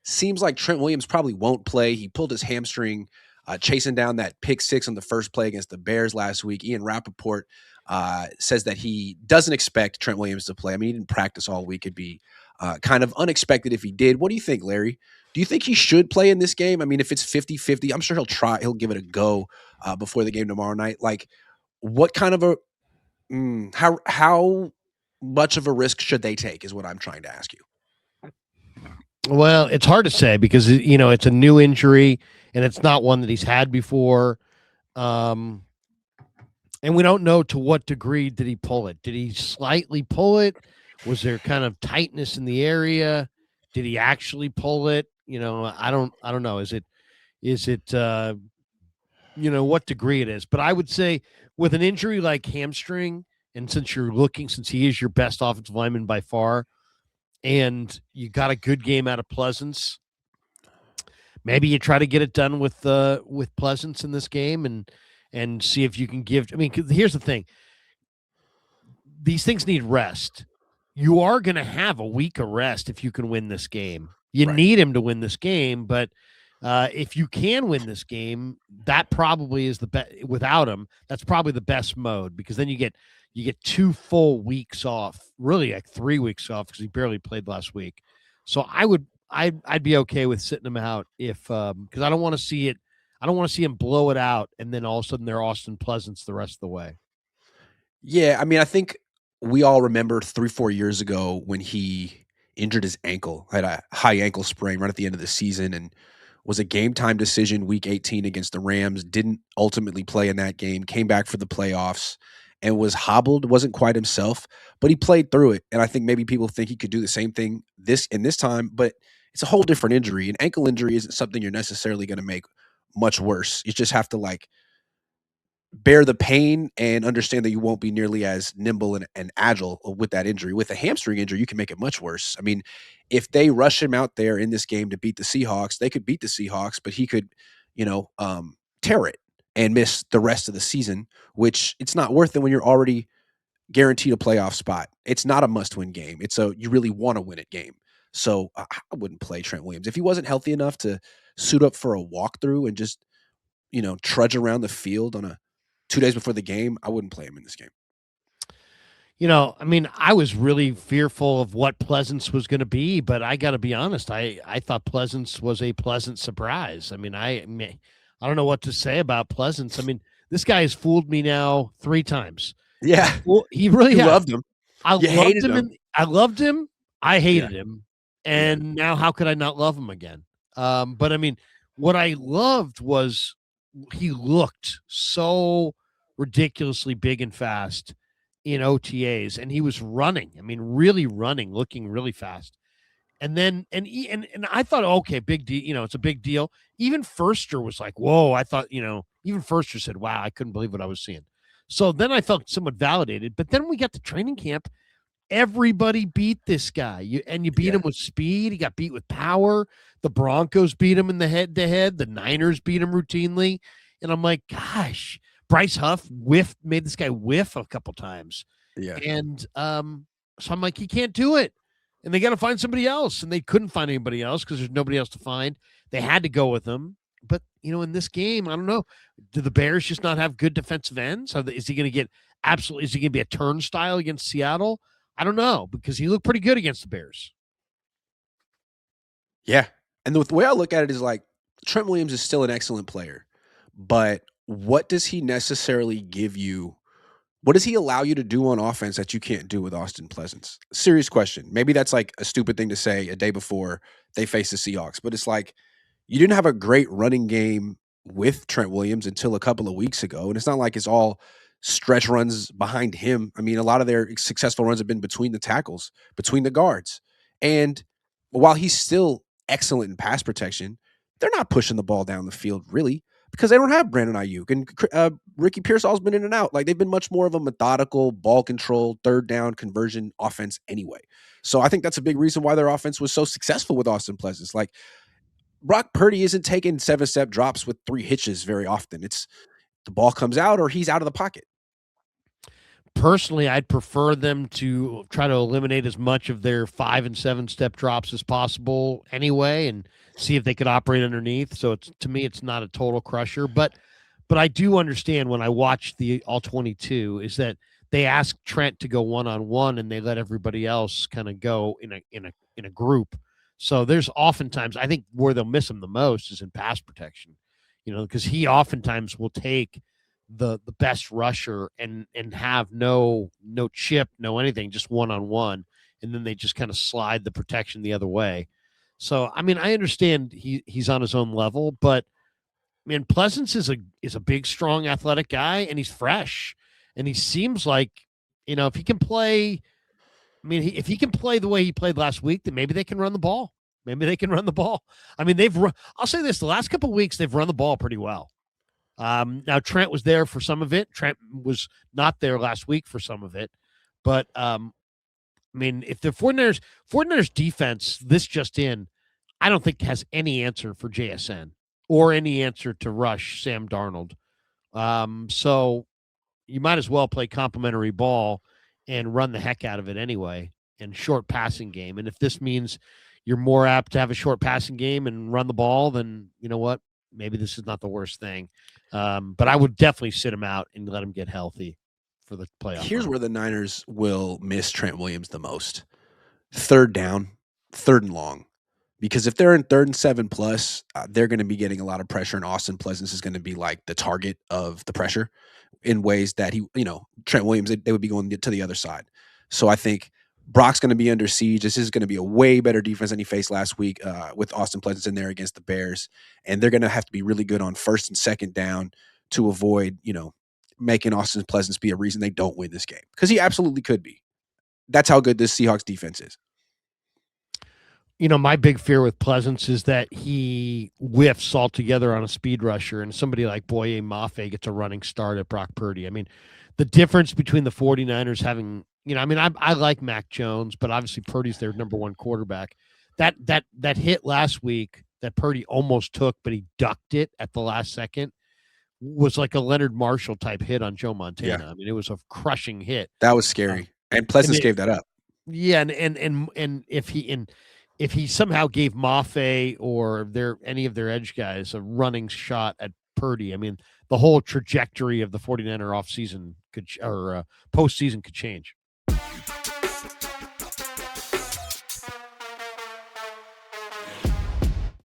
seems like Trent Williams probably won't play. He pulled his hamstring chasing down that pick six on the first play against the Bears last week. Ian Rappaport says that he doesn't expect Trent Williams to play. I mean, he didn't practice all week. It'd be kind of unexpected if he did. What do you think, Larry? Do you think he should play in this game? I mean, if it's 50-50, I'm sure he'll try. He'll give it a go before the game tomorrow night. Like, what kind of a how much of a risk should they take is what I'm trying to ask you. Well, it's hard to say because, it's a new injury and it's not one that he's had before. And we don't know to what degree did he pull it. Did he slightly pull it? Was there kind of tightness in the area? Did he actually pull it? I don't know. Is it what degree it is? But I would say with an injury like hamstring, and since he is your best offensive lineman by far, and you got a good game out of Pleasance, maybe you try to get it done with Pleasance in this game and see if you can give. I mean, here's the thing: these things need rest. You are going to have a week of rest if you can win this game. You need him to win this game, but if you can win this game, that probably is the best. Without him, that's probably the best mode because then you get 2 full weeks off, really like 3 weeks off because he barely played last week. So I'd be okay with sitting him out if because I don't want to see it. I don't want to see him blow it out and then all of a sudden they're Austin Pleasance the rest of the way. Yeah, I mean, I think we all remember 3-4 years ago when he injured his ankle, had a high ankle sprain right at the end of the season, and was a game time decision week 18 against the Rams. Didn't ultimately play in that game. Came back for the playoffs and was hobbled. Wasn't quite himself, but he played through it. And I think maybe people think he could do the same thing this time, but it's a whole different injury. An ankle injury isn't something you're necessarily going to make much worse. You just have to bear the pain and understand that you won't be nearly as nimble and agile with that injury. With a hamstring injury, you can make it much worse. I mean, if they rush him out there in this game to beat the Seahawks, they could beat the Seahawks, but he could, tear it and miss the rest of the season, which it's not worth it when you're already guaranteed a playoff spot. It's not a must-win game. It's you really want to win it game. So I wouldn't play Trent Williams. If he wasn't healthy enough to suit up for a walkthrough and just, trudge around the field on 2 days before the game, I wouldn't play him in this game. I mean, I was really fearful of what Pleasance was going to be, but I got to be honest. I thought Pleasance was a pleasant surprise. I mean, I don't know what to say about Pleasance. I mean, this guy has fooled me now 3 times. Yeah. Well, he really has. Loved him. I loved him. I hated him. And now how could I not love him again? But I mean, what I loved was he looked so ridiculously big and fast in OTAs, and he was running. I mean, really running, looking really fast. And then, and I thought, okay, big deal. It's a big deal. Even Firster was like, whoa, I thought, even Firster said, wow, I couldn't believe what I was seeing. So then I felt somewhat validated. But then we got to training camp. Everybody beat this guy. You beat him with speed. He got beat with power. The Broncos beat him in the head-to-head. The Niners beat him routinely. And I'm like, gosh, Bryce Huff made this guy whiff a couple times. Yeah. And so I'm like, he can't do it. And they got to find somebody else. And they couldn't find anybody else because there's nobody else to find. They had to go with him. But, in this game, I don't know. Do the Bears just not have good defensive ends? Is he going to is he going to be a turnstile against Seattle? I don't know, because he looked pretty good against the Bears. Yeah. And the way I look at it is Trent Williams is still an excellent player, but what does he necessarily give you? What does he allow you to do on offense that you can't do with Austin Pleasance? Serious question. Maybe that's a stupid thing to say a day before they face the Seahawks, but it's you didn't have a great running game with Trent Williams until a couple of weeks ago. And it's not like it's all stretch runs behind him. I mean, a lot of their successful runs have been between the tackles, between the guards. And while he's still excellent in pass protection, they're not pushing the ball down the field really because they don't have Brandon Ayuk and Ricky Pearsall's been in and out. They've been much more of a methodical ball control, third down conversion offense anyway. So I think that's a big reason why their offense was so successful with Austin Pleasance. Brock Purdy isn't taking 7-step drops with 3 hitches very often. It's the ball comes out or he's out of the pocket. personally, I'd prefer them to try to eliminate as much of their 5 and 7 step drops as possible anyway, and see if they could operate underneath. So it's, to me, it's not a total crusher, but I do understand when I watch the all 22 is that they ask Trent to go one-on-one and they let everybody else kind of go in a group. So there's oftentimes, I think where they'll miss him the most is in pass protection, because he oftentimes will take the best rusher and have no chip, no anything, just one-on-one, and then they just kind of slide the protection the other way. So I mean, I understand he's on his own level, but man, Pleasance is a big, strong, athletic guy, and he's fresh, and he seems like, if he can play. I mean, if he can play the way he played last week, then maybe they can run the ball. Maybe they can run the ball. I mean, I'll say this: the last couple of weeks they've run the ball pretty well. Now Trent was there for some of it. Trent was not there last week for some of it, but I mean, if the 49ers defense this just in, I don't think has any answer for JSN or any answer to rush Sam Darnold. So you might as well play complimentary ball and run the heck out of it anyway, and short passing game. And if this means you're more apt to have a short passing game and run the ball, then you know what? Maybe this is not the worst thing. But I would definitely sit him out and let him get healthy for the playoff. Here's where the Niners will miss Trent Williams the most. Third down, third and long. Because if they're in 3rd and 7 plus, they're going to be getting a lot of pressure, and Austin Pleasance is going to be like the target of the pressure in ways that Trent Williams, they would be going to the other side. So I think Brock's going to be under siege. This is going to be a way better defense than he faced last week with Austin Pleasance in there against the Bears. And they're going to have to be really good on 1st and 2nd down to avoid, making Austin Pleasance be a reason they don't win this game. Because he absolutely could be. That's how good this Seahawks defense is. My big fear with Pleasance is that he whiffs altogether on a speed rusher, and somebody like Boye Mafe gets a running start at Brock Purdy. I mean, the difference between the 49ers having, I like Mac Jones, but obviously Purdy's their number one quarterback. That hit last week that Purdy almost took, but he ducked it at the last second, was like a Leonard Marshall type hit on Joe Montana. Yeah. I mean, it was a crushing hit. That was scary. And Pleasance gave that up. Yeah, and if he somehow gave Mafe or any of their edge guys a running shot at Purdy, I mean, the whole trajectory of the 49er offseason postseason could change.